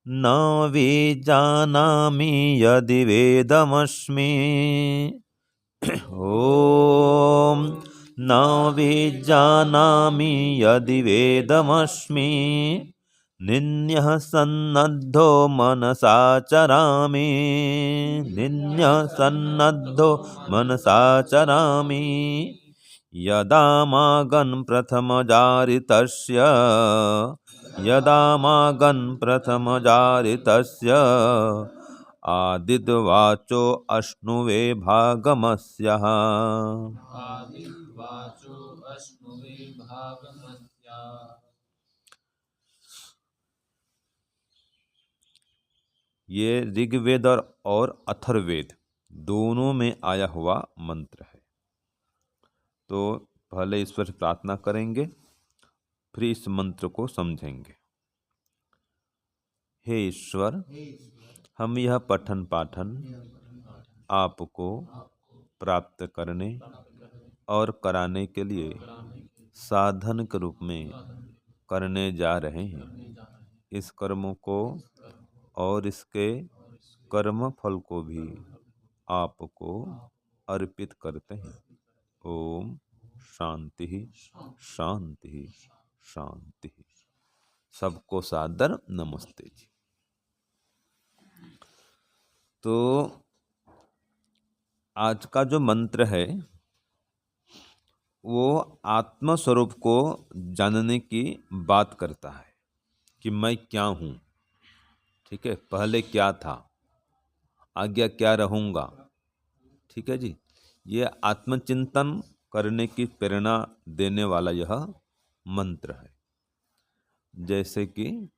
न विजानामि यदि वेदमस्मि। ॐ न विजानामि यदि वेदमस्मि निन्यः सन्नद्धो मनसा चरामि। निन्यः सन्नद्धो मनसा चरामि। यदा मागन् प्रथमजारितस्य यदा मागन् प्रथमजारितस्य आदितवाचो अश्नुवे भागमस्यः। आदिवाचो अश्नुवे भागमस्या। ये ऋग्वेद और अथर्ववेद दोनों में आया हुआ मंत्र है। तो पहले ईश्वर से प्रार्थना करेंगे, फिर इस मंत्र को समझेंगे। हे ईश्वर, हम यह पठन पाठन आपको प्राप्त करने और कराने के लिए साधन के रूप में करने जा रहे हैं। इस कर्मों को और इसके कर्म फल को भी आपको अर्पित करते हैं। ओम शांति शांति शांति। सबको सादर नमस्ते जी। तो आज का जो मंत्र है वो आत्म स्वरूप को जानने की बात करता है कि मैं क्या हूँ। ठीक है, पहले क्या था, आगे क्या रहूँगा। ठीक है जी, ये आत्मचिंतन करने की प्रेरणा देने वाला यह मंत्र है। जैसे कि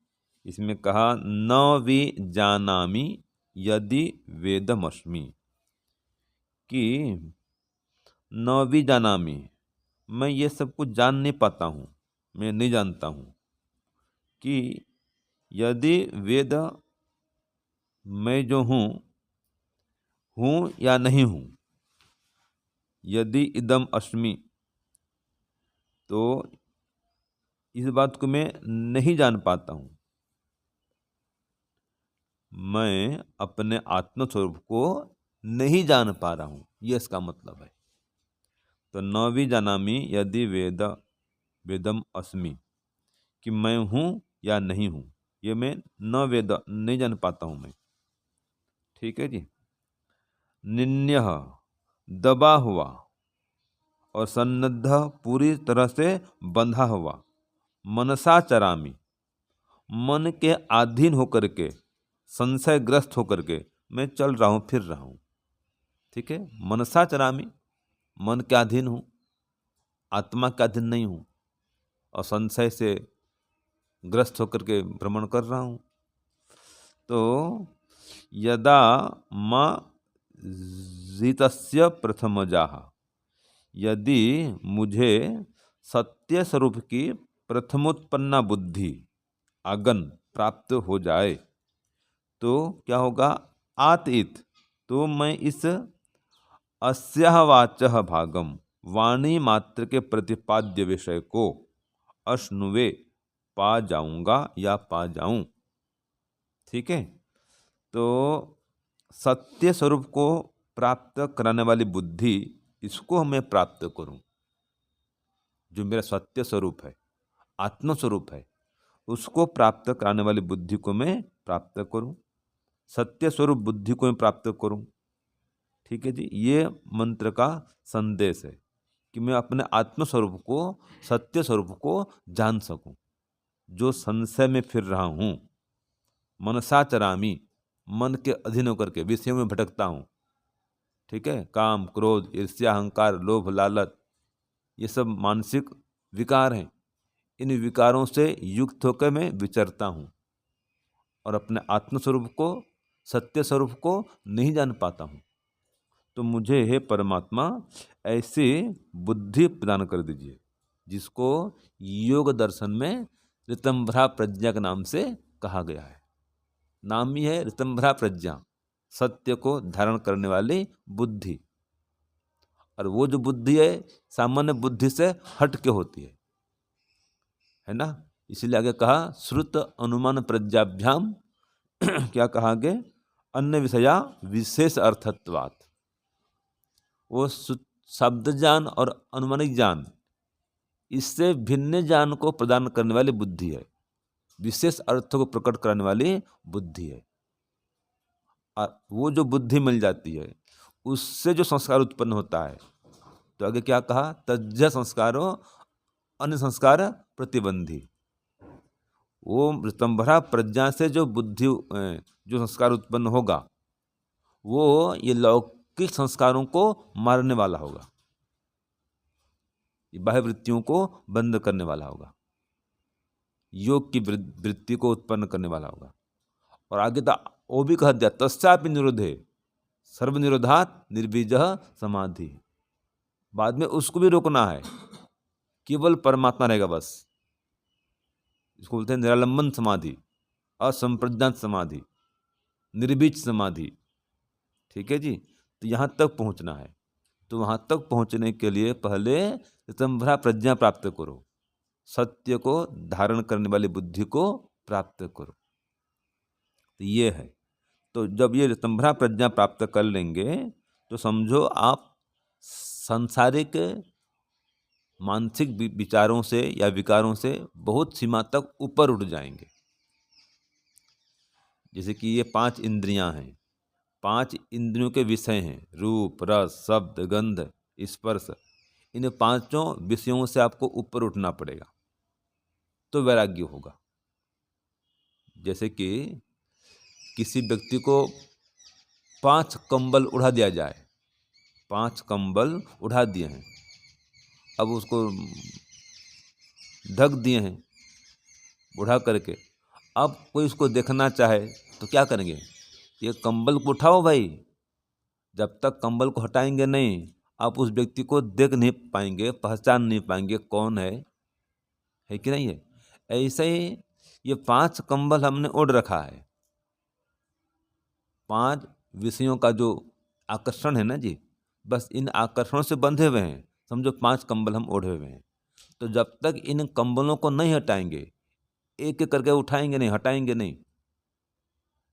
इसमें कहा न वि जानामि यदि वेदमस्मि, कि न वि जानामि, मैं ये सब कुछ जान नहीं पाता हूँ, मैं नहीं जानता हूँ कि यदि वेद मैं जो हूँ या नहीं हूँ। यदि इदम अस्मि, तो इस बात को मैं नहीं जान पाता हूँ। मैं अपने आत्म स्वरूप को नहीं जान पा रहा हूँ, ये इसका मतलब है। तो न भी जानामि यदि वेदम अस्मि, कि मैं हूँ या नहीं हूँ, ये मैं नहीं जान पाता हूँ मैं। ठीक है जी। निन्यः, दबा हुआ, और सन्नद्ध, पूरी तरह से बंधा हुआ, मनसा चरामि, मन के अधीन होकर के, संशयग्रस्त होकर के मैं चल रहा हूँ, फिर रहा हूँ। ठीक है, मनसा चरामि, मन के अधीन हूँ, आत्मा के अधीन नहीं हूँ, और संशय से ग्रस्त होकर के भ्रमण कर रहा हूँ। तो यदा माँ जीतस्य प्रथमजाः, यदि मुझे सत्य स्वरूप की प्रथमोत्पन्ना बुद्धि आगन प्राप्त हो जाए, तो क्या होगा। आतइत, तो मैं इस अस्यः वाचः भागम, वाणी मात्र के प्रतिपाद्य विषय को अश्नुवे, पा जाऊंगा या पा जाऊं। ठीक है, तो सत्य स्वरूप को प्राप्त कराने वाली बुद्धि, इसको हमें प्राप्त करूं। जो मेरा सत्य स्वरूप है, आत्म स्वरूप है, उसको प्राप्त कराने वाली बुद्धि को मैं प्राप्त करूं, सत्य स्वरूप बुद्धि को मैं प्राप्त करूं। ठीक है जी, ये मंत्र का संदेश है कि मैं अपने आत्म स्वरूप को, सत्य स्वरूप को जान सकूं। जो संशय में फिर रहा हूं, मनसा चरामी, मन के अधीन होकर के विषयों में भटकता हूं। ठीक है, काम क्रोध ईर्ष्या अहंकार लोभ लालच, ये सब मानसिक विकार हैं। इन विकारों से युक्त होकर मैं विचरता हूँ और अपने आत्मस्वरूप को, सत्य स्वरूप को नहीं जान पाता हूँ। तो मुझे हे परमात्मा ऐसी बुद्धि प्रदान कर दीजिए, जिसको योग दर्शन में ऋतंभरा प्रज्ञा के नाम से कहा गया है। नाम ही है ऋतंभरा प्रज्ञा, सत्य को धारण करने वाली बुद्धि। और वो जो बुद्धि है सामान्य बुद्धि से हट के होती है ना। इसलिए आगे कहा श्रुत अनुमान प्रज्ञाभ्याम क्या कहा आगे, अन्य विषया विशेष अर्थत्वात्, वो शब्द ज्ञान और अनुमानिक ज्ञान इससे भिन्न ज्ञान को प्रदान करने वाली बुद्धि है, विशेष अर्थों को प्रकट कराने वाली बुद्धि है। और वो जो बुद्धि मिल जाती है उससे जो संस्कार उत्पन्न होता है, तो आगे क्या कहा, तज्ज संस्कारो अन्य संस्कार प्रतिबंधी। वो ऋतंभरा प्रज्ञा से जो बुद्धि जो संस्कार उत्पन्न होगा वो ये लौकिक संस्कारों को मारने वाला होगा, बाह्य वृत्तियों को बंद करने वाला होगा, योग की वृत्ति को उत्पन्न करने वाला होगा। और आगे तो वो भी कह दिया, तस्यापि निरोधे सर्वनिरोधात् निर्बीजः समाधि। बाद में उसको भी रोकना है, केवल परमात्मा रहेगा बस। इसको बोलते हैं निरालंबन समाधि, असंप्रज्ञात समाधि, निर्बीज समाधि। ठीक है जी। तो यहाँ तक पहुँचना है। तो वहाँ तक पहुँचने के लिए पहले ऋतंभरा प्रज्ञा प्राप्त करो, सत्य को धारण करने वाली बुद्धि को प्राप्त करो। तो ये है। तो जब ये ऋतंभरा प्रज्ञा प्राप्त कर लेंगे तो समझो आप सांसारिक मानसिक विचारों से या विकारों से बहुत सीमा तक ऊपर उठ जाएंगे। जैसे कि ये 5 इंद्रियां हैं, 5 इंद्रियों के विषय हैं, रूप, रस, शब्द, गंध, स्पर्श। इन 5 विषयों से आपको ऊपर उठना पड़ेगा तो वैराग्य होगा। जैसे कि किसी व्यक्ति को 5 कंबल उड़ा दिया जाए, 5 कंबल उड़ा दिए हैं, अब उसको ढक दिए हैं उड़ा करके, अब कोई उसको देखना चाहे तो क्या करेंगे, ये कंबल को उठाओ भाई। जब तक कंबल को हटाएंगे नहीं आप उस व्यक्ति को देख नहीं पाएंगे, पहचान नहीं पाएंगे कौन है कि नहीं है। ऐसे ही ये 5 कंबल हमने ओढ़ रखा है, 5 विषयों का जो आकर्षण है ना जी, बस इन आकर्षणों से बंधे हुए हैं। समझो 5 कंबल हम ओढ़े हुए हैं, तो जब तक इन कंबलों को नहीं हटाएंगे, एक एक करके उठाएंगे नहीं, हटाएंगे नहीं,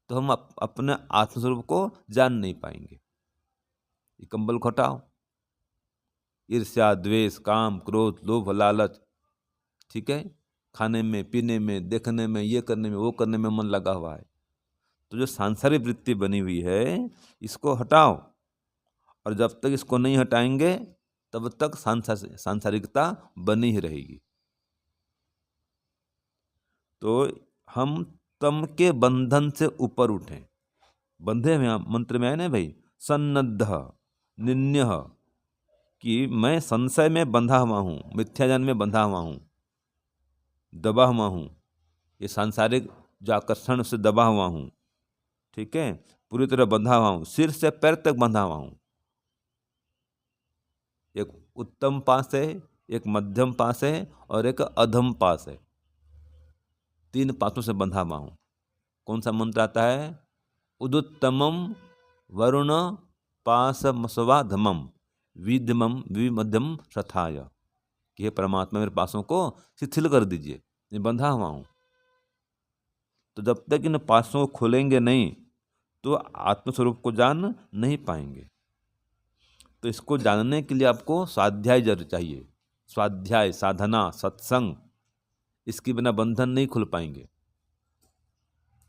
तो हम अपने आत्मस्वरूप को जान नहीं पाएंगे। ये कंबल को हटाओ, ईर्ष्या, द्वेष, काम, क्रोध, लोभ, लालच, ठीक है, खाने में, पीने में, देखने में, ये करने में, वो करने में मन लगा हुआ है, तो जो सांसारिक वृत्ति बनी हुई है इसको हटाओ। और जब तक इसको नहीं हटाएंगे तब तक सांसारिकता बनी ही रहेगी। तो हम तम के बंधन से ऊपर उठें। बंधे हुए मंत्र में है ना भाई, सन्नद्ध निन्य, कि मैं संशय में बंधा हुआ हूँ, मिथ्याज्ञान में बंधा हुआ हूँ, दबा हुआ हूँ, ये सांसारिक जो आकर्षण से दबा हुआ हूँ, ठीक है, पूरी तरह बंधा हुआ हूँ, सिर से पैर तक बंधा हुआ हूँ। एक उत्तम पास है, एक मध्यम पास है और एक अधम पास है, 3 पासों से बंधा हुआ हूँ। कौन सा मंत्र आता है, उदुत्तमम वरुण पासमस्वाधमम विधमम विमध्यम शथाय, कि हे परमात्मा मेरे पासों को शिथिल कर दीजिए, मैं बंधा हुआ हूँ। तो जब तक इन पासों को खोलेंगे नहीं तो आत्मस्वरूप को जान नहीं पाएंगे। तो इसको जानने के लिए आपको स्वाध्याय जरूर चाहिए, स्वाध्याय, साधना, सत्संग, इसके बिना बंधन नहीं खुल पाएंगे।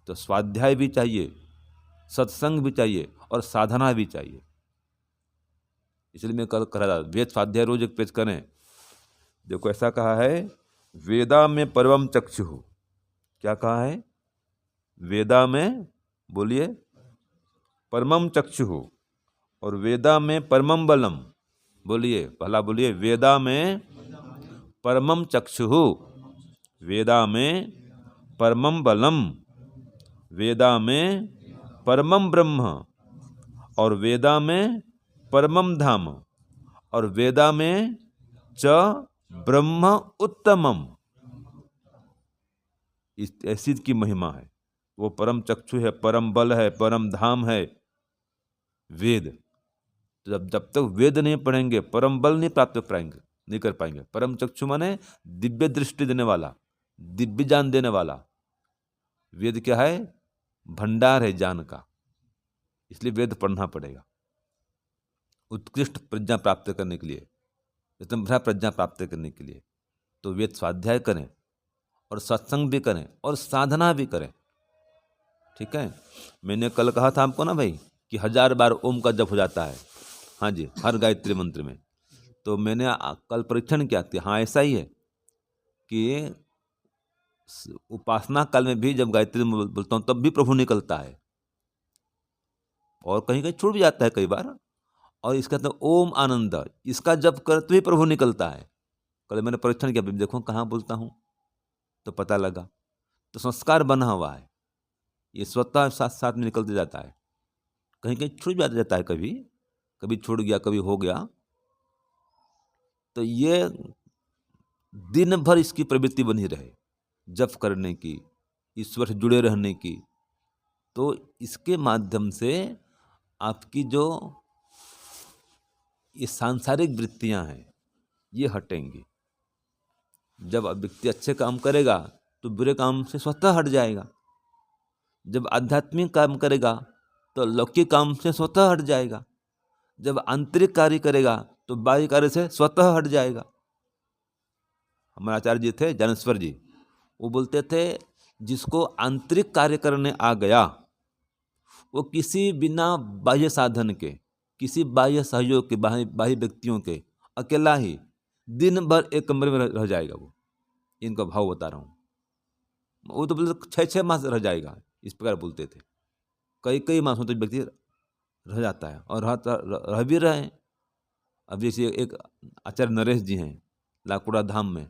तो स्वाध्याय भी चाहिए, सत्संग भी चाहिए और साधना भी चाहिए। इसलिए मैं कल कह रहा था, वेद स्वाध्याय रोज एक पेज करें। देखो ऐसा कहा है, वेदा में परमम चक्षु, क्या कहा है, वेदा में, बोलिए, परमम चक्षु, और वेदा में परमम बलम, बोलिए, पहला बोलिए, वेदा में परमम चक्षु, वेदा में परमम बलम, वेदा में परमम ब्रह्म, और वेदा में परमम धाम, और वेदा में च ब्रह्म उत्तमम। इस ऐसी की महिमा है। वो परम चक्षु है, परम बल है, परम धाम है वेद। तो जब तक वेद नहीं पढ़ेंगे परम बल नहीं प्राप्त पाएंगे, नहीं कर पाएंगे। परम चक्षु माने दिव्य दृष्टि देने वाला, दिव्य ज्ञान देने वाला। वेद क्या है, भंडार है ज्ञान का, इसलिए वेद पढ़ना पड़ेगा उत्कृष्ट प्रज्ञा प्राप्त करने के लिए, एकदम भरा प्रज्ञा प्राप्त करने के लिए। तो वेद स्वाध्याय करें और सत्संग भी करें और साधना भी करें। ठीक है, मैंने कल कहा था आपको ना भाई कि 1000 बार ओम का जप हो जाता है। हाँ जी, हर गायत्री मंत्र में। तो मैंने कल परीक्षण किया कि हाँ ऐसा ही है कि उपासना काल में भी जब गायत्री बोलता हूँ तब भी प्रभु निकलता है, और कहीं कहीं छूट भी जाता है कई बार। और इसका तो ओम आनंद, इसका जप करते ही प्रभु निकलता है। कल मैंने परीक्षण किया, देखो कहाँ बोलता हूँ, तो पता लगा। तो संस्कार बना हुआ है, ये स्वतः साथ साथ में निकलते जाता है। कहीं कहीं छूट भी जाता है, कभी कभी छूट गया, कभी हो गया। तो ये दिन भर इसकी प्रवृत्ति बनी रहे, जप करने की, ईश्वर से जुड़े रहने की। तो इसके माध्यम से आपकी जो ये सांसारिक वृत्तियां हैं ये हटेंगी। जब व्यक्ति अच्छे काम करेगा तो बुरे काम से स्वतः हट जाएगा। जब आध्यात्मिक काम करेगा तो लौकिक काम से स्वतः हट जाएगा। जब आंतरिक कार्य करेगा तो बाह्य कार्य से स्वतः हट जाएगा। हमारे आचार्य जी थे ज्ञानेश्वर जी, वो बोलते थे जिसको आंतरिक कार्य करने आ गया वो किसी बिना बाह्य साधन के, किसी बाह्य सहयोग के, बाह्य व्यक्तियों के, अकेला ही दिन भर एक कमरे में रह जाएगा। वो इनका भाव बता रहा हूँ। वो तो बोलते 6-6 मास रह जाएगा, इस प्रकार बोलते थे। कई मासों तक व्यक्ति रह जाता है और रह भी रहे हैं। अब जैसे एक आचार्य नरेश जी हैं लाकुड़ा धाम में,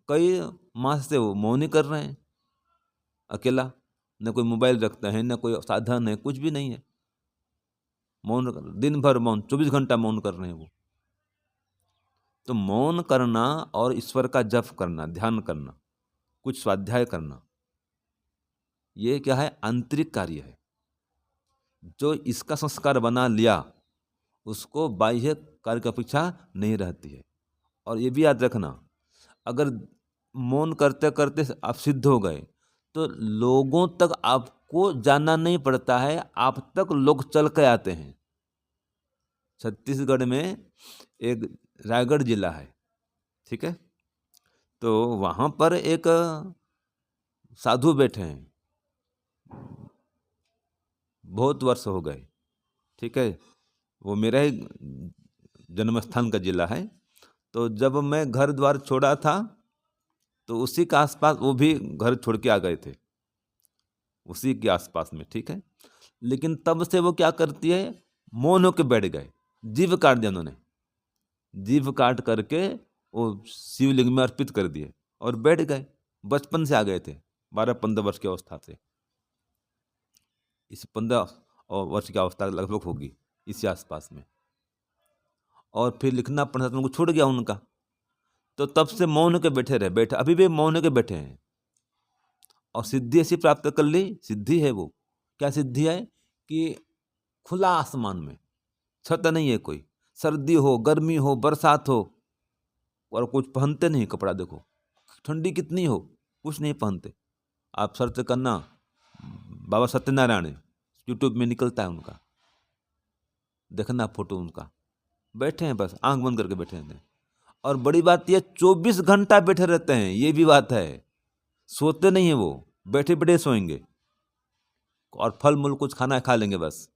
कई मास से वो मौन कर रहे हैं अकेला, न कोई मोबाइल रखते हैं, न कोई साधन है, कुछ भी नहीं है। मौन, दिन भर मौन, 24 घंटा मौन कर रहे हैं वो। तो मौन करना और ईश्वर का जप करना, ध्यान करना, कुछ स्वाध्याय करना, ये क्या है? आंतरिक कार्य है। जो इसका संस्कार बना लिया उसको बाह्य कार्य की अपेक्षा नहीं रहती है। और ये भी याद रखना, अगर मौन करते करते आप सिद्ध हो गए तो लोगों तक आपको जाना नहीं पड़ता है, आप तक लोग चल के आते हैं। छत्तीसगढ़ में एक रायगढ़ जिला है, ठीक है, तो वहाँ पर एक साधु बैठे हैं, बहुत वर्ष हो गए, ठीक है, वो मेरा ही जन्म स्थान का जिला है। तो जब मैं घर द्वार छोड़ा था तो उसी के आसपास वो भी घर छोड़ के आ गए थे, उसी के आसपास में, ठीक है। लेकिन तब से वो क्या करती है, मौन होकर बैठ गए, जीव काट दिया उन्होंने, जीव काट करके वो शिवलिंग में अर्पित कर दिए और बैठ गए। बचपन से आ गए थे, 12-15 वर्ष की अवस्था से, इस 15 वर्ष की अवस्था लगभग होगी इसी आसपास में। और फिर लिखना पढ़ना तो उनको छूट गया उनका, तो तब से मौन होकर बैठे, अभी भी मौन होकर बैठे हैं। और सिद्धि ऐसी प्राप्त कर ली, सिद्धि है वो, क्या सिद्धि है कि खुला आसमान में, छत नहीं है कोई, सर्दी हो, गर्मी हो, बरसात हो, और कुछ पहनते नहीं कपड़ा, देखो ठंडी कितनी हो, कुछ नहीं पहनते। आप सर्च करना, बाबा सत्यनारायण यूट्यूब में निकलता है उनका, देखना फोटो उनका, बैठे हैं बस आंख बंद करके बैठे हैं। और बड़ी बात यह 24 घंटा बैठे रहते हैं, ये भी बात है, सोते नहीं है वो, बैठे बैठे सोएंगे और फल मूल कुछ खाना खा लेंगे बस।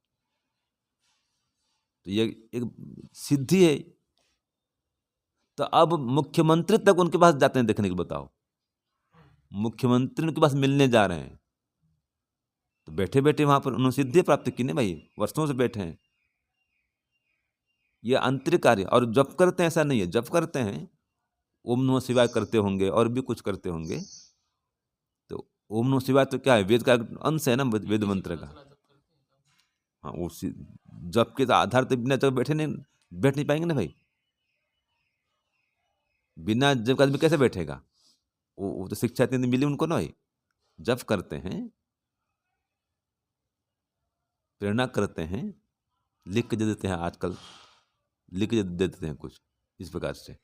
तो ये एक सिद्धि है। तो अब मुख्यमंत्री तक उनके पास जाते हैं देखने के, बताओ, मुख्यमंत्री उनके पास मिलने जा रहे हैं, तो बैठे बैठे वहां पर उन्होंने सिद्धि प्राप्त की नहीं भाई, वर्षों से बैठे हैं। ये आंतरिक कार्य, और जप करते हैं ऐसा नहीं है, जप करते हैं, ओम नमः शिवाय करते होंगे और भी कुछ करते होंगे। तो ओम नमः शिवाय तो क्या है, वेद का अंश है ना, वेद मंत्र का। हाँ, वो जप के आधार तो बिना जब बैठ नहीं पाएंगे ना भाई, बिना जप का आदमी कैसे बैठेगा? वो तो शिक्षा इतनी मिली उनको ना भाई। जप करते हैं, प्रेरणा करते हैं, लिख के दे देते हैं, आजकल लिख के दे देते हैं कुछ इस प्रकार से।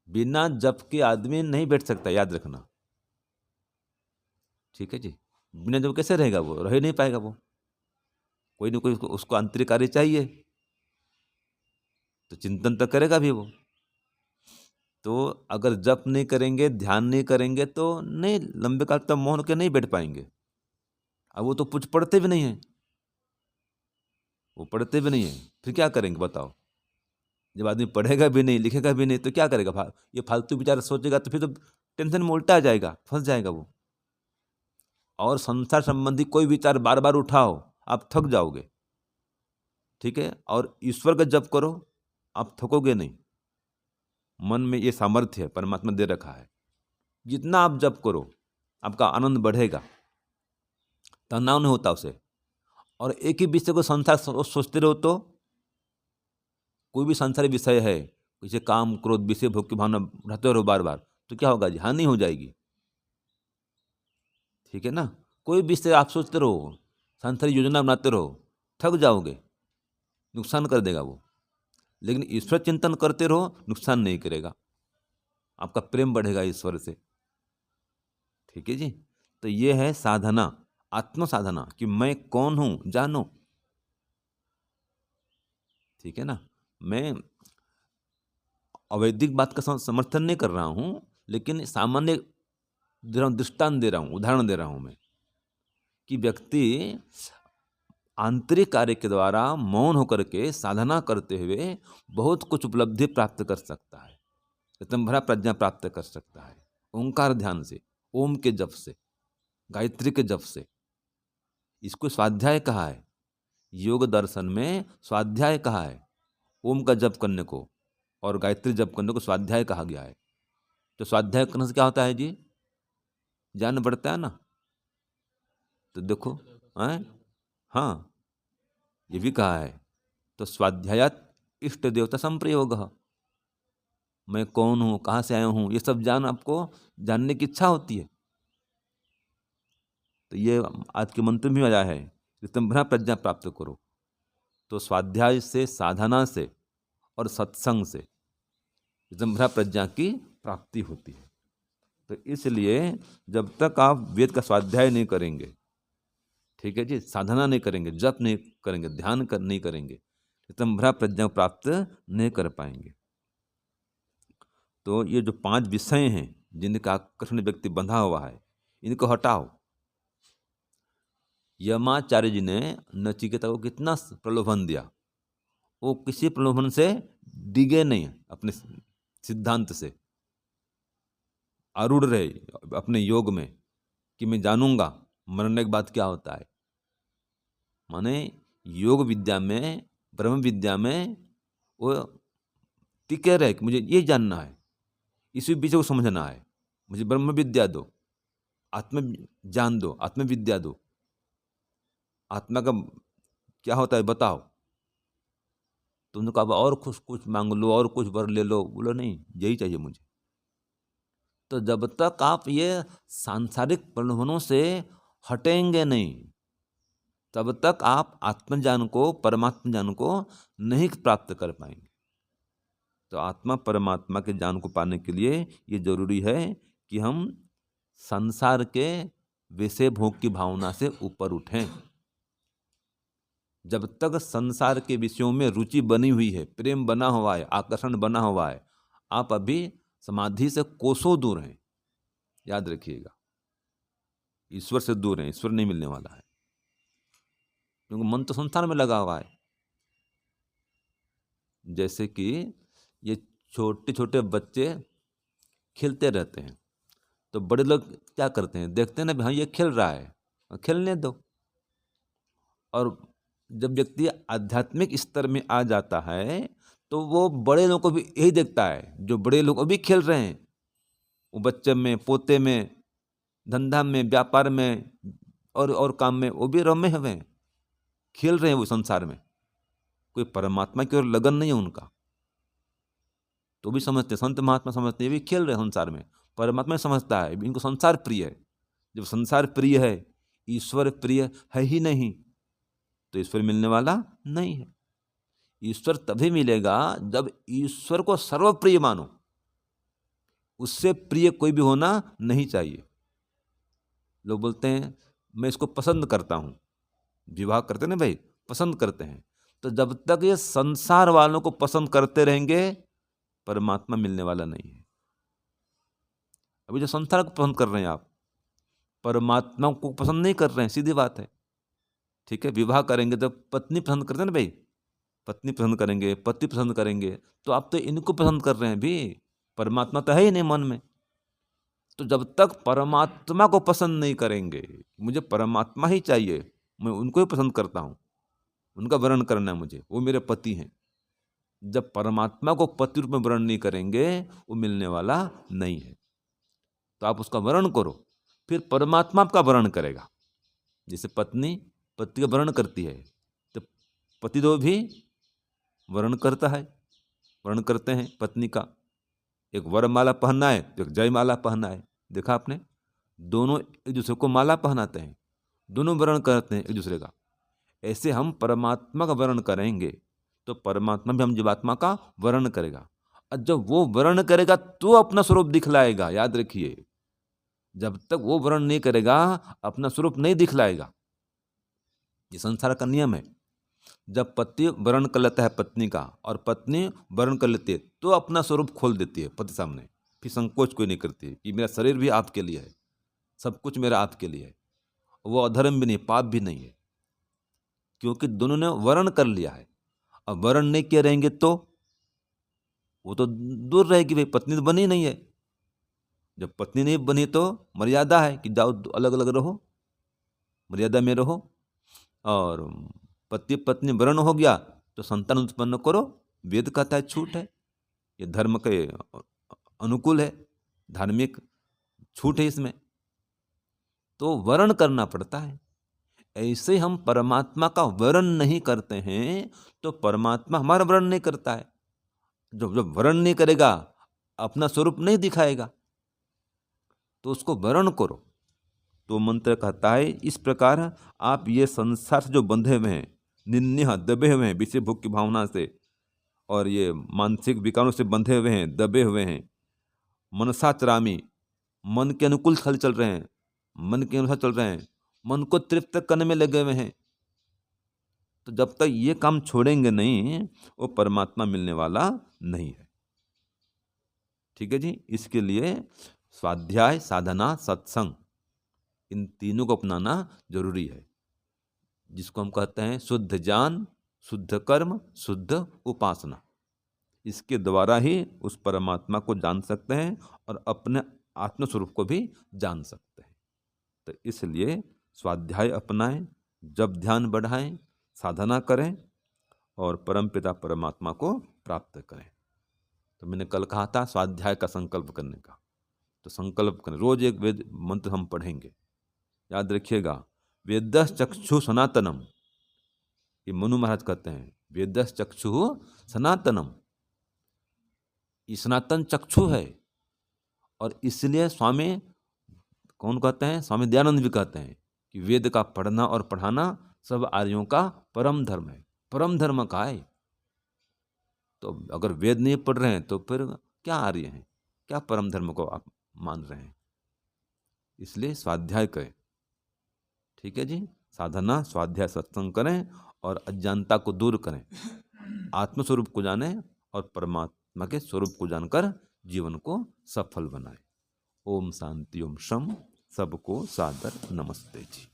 बिना जप के आदमी नहीं बैठ सकता, याद रखना, ठीक है जी। बिना जब कैसे रहेगा, वो रह ही नहीं पाएगा। वो कोई ना कोई उसको आंतरिक कार्य चाहिए, तो चिंतन तो करेगा भी वो। तो अगर जप नहीं करेंगे, ध्यान नहीं करेंगे, तो नहीं लंबे काल तक मौन के नहीं बैठ पाएंगे। अब वो तो कुछ पढ़ते भी नहीं है, वो पढ़ते भी नहीं है, फिर क्या करेंगे बताओ। जब आदमी पढ़ेगा भी नहीं, लिखेगा भी नहीं, तो क्या करेगा? ये फालतू विचार सोचेगा, तो फिर तो टेंशन में उल्टा आ जाएगा, फंस जाएगा वो। और संसार संबंधी कोई विचार बार बार उठाओ, आप थक जाओगे। ठीक है, और ईश्वर का जप करो, आप थकोगे नहीं। मन में ये सामर्थ्य है, परमात्मा दे रखा है। जितना आप जप करो, आपका आनंद बढ़ेगा, तनाव नहीं होता उसे। और एक ही विषय को संसार सोचते रहो, तो कोई भी संसारी विषय है, जैसे काम क्रोध विषय भोग की भावना रहते रहो बार बार, तो क्या होगा जी? हानि हो जाएगी। ठीक है ना? कोई विषय आप सोचते रहो, संसारी योजना बनाते रहो, थक जाओगे, नुकसान कर देगा वो। लेकिन ईश्वर चिंतन करते रहो, नुकसान नहीं करेगा, आपका प्रेम बढ़ेगा ईश्वर से। ठीक है जी। तो ये है साधना, आत्म साधना, कि मैं कौन हूं जानो। ठीक है ना? मैं अवैधिक बात का समर्थन नहीं कर रहा हूं, लेकिन सामान्य दे रहा हूं, दृष्टांत दे रहा हूं, उदाहरण दे रहा हूं मैं, कि व्यक्ति आंतरिक कार्य के द्वारा मौन होकर के साधना करते हुए बहुत कुछ उपलब्धि प्राप्त कर सकता है, एकदम भरा प्रज्ञा प्राप्त कर सकता है। ओंकार ध्यान से, ओम के जप से, गायत्री के जप से। इसको स्वाध्याय कहा है, योग दर्शन में स्वाध्याय कहा है। ओम का जप करने को और गायत्री जप करने को स्वाध्याय कहा गया है। तो स्वाध्याय करने से क्या होता है जी? ज्ञान बढ़ता है ना। तो देखो, हैं? हाँ, ये भी कहा है। तो स्वाध्यायात इष्ट देवता संप्रयोग, मैं कौन हूँ, कहाँ से आया हूँ, ये सब आपको जानने की इच्छा होती है। तो ये आज के मंत्र में आया है कि तुम ब्रह्म प्रज्ञा प्राप्त करो। तो स्वाध्याय से, साधना से और सत्संग से ब्रह्म प्रज्ञा की प्राप्ति होती है। तो इसलिए जब तक आप वेद का स्वाध्याय नहीं करेंगे, ठीक है जी, साधना नहीं करेंगे, जप नहीं करेंगे, ध्यान नहीं करेंगे, ब्रह्म प्रज्ञा प्राप्त नहीं कर पाएंगे। तो ये जो 5 विषय हैं जिनका आकर्षण व्यक्ति बंधा हुआ है, इनको हटाओ। यमाचार्य जी ने नचिकेता को कितना प्रलोभन दिया, वो किसी प्रलोभन से डिगे नहीं, अपने सिद्धांत से आरूढ़ रहे अपने योग में, कि मैं जानूंगा मरने के बाद क्या होता है। माने योग विद्या में, ब्रह्म विद्या में वो टिके रहे कि मुझे ये जानना है, इसी विषय को समझना है, मुझे ब्रह्म विद्या दो, आत्म ज्ञान दो, आत्म विद्या दो, आत्मा का क्या होता है बताओ। तुमने कहा और कुछ कुछ मांग लो, और कुछ वर ले लो, बोलो नहीं, यही चाहिए मुझे। तो जब तक आप ये सांसारिक प्रलोभनों से हटेंगे नहीं, तब तक आप आत्मज्ञान को, परमात्मा ज्ञान को नहीं प्राप्त कर पाएंगे। तो आत्मा परमात्मा के ज्ञान को पाने के लिए ये जरूरी है कि हम संसार के विषय भोग की भावना से ऊपर उठें। जब तक संसार के विषयों में रुचि बनी हुई है, प्रेम बना हुआ है, आकर्षण बना हुआ है, आप अभी समाधि से कोसों दूर हैं। याद रखिएगा, ईश्वर से दूर हैं, ईश्वर नहीं मिलने वाला है, क्योंकि मन तो संसार में लगा हुआ है। जैसे कि ये छोटे छोटे बच्चे खेलते रहते हैं, तो बड़े लोग क्या करते हैं, देखते हैं ना, हाँ ये खेल रहा है, खेलने दो। और जब व्यक्ति आध्यात्मिक स्तर में आ जाता है, तो वो बड़े लोगों को भी यही देखता है, जो बड़े लोग भी खेल रहे हैं, वो बच्चे में, पोते में, धंधा में, व्यापार में और काम में, वो भी रमे हुए हैं, खेल रहे हैं वो संसार में। कोई परमात्मा की ओर लगन नहीं है उनका, तो भी समझते, संत महात्मा समझते हैं ये भी खेल रहे हैं संसार में। परमात्मा समझता है इनको संसार प्रिय है। जब संसार प्रिय है, ईश्वर प्रिय है ही नहीं, तो ईश्वर मिलने वाला नहीं है। ईश्वर तभी मिलेगा जब ईश्वर को सर्वप्रिय मानो, उससे प्रिय कोई भी होना नहीं चाहिए। लोग बोलते हैं मैं इसको पसंद करता हूँ, विवाह करते ना भाई, पसंद करते हैं, तो जब तक ये संसार वालों को पसंद करते रहेंगे परमात्मा मिलने वाला नहीं है। अभी जो संसार को पसंद कर रहे हैं आप, परमात्मा को पसंद नहीं कर रहे हैं, सीधी बात है। ठीक है, विवाह करेंगे तो पत्नी पसंद करते हैं ना भाई, पत्नी पसंद करेंगे, पति पसंद करेंगे, तो आप तो इनको पसंद कर रहे हैं भी, परमात्मा तो है ही नहीं मन में। तो जब तक परमात्मा को पसंद नहीं करेंगे, मुझे परमात्मा ही चाहिए, मैं उनको ही पसंद करता हूँ, उनका वर्ण करना है मुझे, वो मेरे पति हैं, जब परमात्मा को पति रूप में वर्ण नहीं करेंगे वो मिलने वाला नहीं है। तो आप उसका वर्ण करो, फिर परमात्मा आपका वर्ण करेगा। जैसे पत्नी पति का वर्ण करती है, तो पतिदेव भी वर्ण करता है, वर्ण करते हैं पत्नी का। एक वरमाला पहनना है तो एक जयमाला पहनना है, देखा आपने, दोनों एक दूसरे को माला पहनाते हैं, दोनों वर्ण करते हैं एक दूसरे का। ऐसे हम परमात्मा का वर्ण करेंगे तो परमात्मा भी हम जीवात्मा का वर्ण करेगा, और जब वो वर्ण करेगा तो अपना स्वरूप दिखलाएगा। याद रखिए, जब तक वो वर्ण नहीं करेगा अपना स्वरूप नहीं दिखलाएगा। ये संसार का नियम है। जब पति वर्ण कर लेता है पत्नी का और पत्नी वर्ण कर लेती है तो अपना स्वरूप खोल देती है पति सामने, फिर संकोच कोई नहीं करती कि मेरा शरीर भी आपके लिए है, सब कुछ मेरा आपके लिए है। वो अधर्म भी नहीं, पाप भी नहीं है, क्योंकि दोनों ने वर्ण कर लिया है। अब वर्ण नहीं किए रहेंगे तो वो तो दूर रहेगी भाई, पत्नी तो बनी नहीं है। जब पत्नी नहीं बनी तो मर्यादा है कि जाओ अलग अलग रहो, मर्यादा में रहो। और पति पत्नी वर्ण हो गया तो संतान उत्पन्न करो, वेद कहता है छूट है, ये धर्म के अनुकूल है, धार्मिक छूट है इसमें, तो वर्ण करना पड़ता है। ऐसे हम परमात्मा का वर्ण नहीं करते हैं तो परमात्मा हमारा वर्ण नहीं करता है। जब जब वर्ण नहीं करेगा अपना स्वरूप नहीं दिखाएगा, तो उसको वर्ण करो। तो मंत्र कहता है इस प्रकार आप ये संसार से जो बंधे हुए हैं, निन्य दबे हुए हैं विषय भोग की भावना से, और ये मानसिक विकारों से बंधे हुए हैं, दबे हुए हैं, मनसाचरामी, मन के अनुकूल खल चल रहे हैं, मन के अनुसार चल रहे हैं, मन को तृप्त करने में लगे हुए हैं, तो जब तक ये काम छोड़ेंगे नहीं वो परमात्मा मिलने वाला नहीं है। ठीक है जी, इसके लिए स्वाध्याय, साधना, सत्संग, इन तीनों को अपनाना जरूरी है, जिसको हम कहते हैं शुद्ध ज्ञान, शुद्ध कर्म, शुद्ध उपासना। इसके द्वारा ही उस परमात्मा को जान सकते हैं और अपने आत्मस्वरूप को भी जान सकते हैं। तो इसलिए स्वाध्याय अपनाएं, जब ध्यान बढ़ाएं, साधना करें और परमपिता परमात्मा को प्राप्त करें। तो मैंने कल कहा था स्वाध्याय का संकल्प करने का, तो संकल्प करें, रोज एक वेद मंत्र हम पढ़ेंगे। याद रखिएगा, वेदस चक्षु सनातनम, ये मनु महाराज कहते हैं, वेदस चक्षु सनातनम, ये सनातन चक्षु है। और इसलिए स्वामी कौन कहते हैं, स्वामी दयानंद भी कहते हैं कि वेद का पढ़ना और पढ़ाना सब आर्यों का परम धर्म है, परम धर्म का है। तो अगर वेद नहीं पढ़ रहे हैं तो फिर क्या आर्य हैं, क्या परम धर्म को आप मान रहे हैं। इसलिए स्वाध्याय करें। ठीक है जी, साधना, स्वाध्याय, सत्संग करें और अज्ञानता को दूर करें, आत्मस्वरूप को जानें और परमात्मा के स्वरूप को जानकर जीवन को सफल बनाएं। ओम शांति, ओम शम। सबको सादर नमस्ते जी।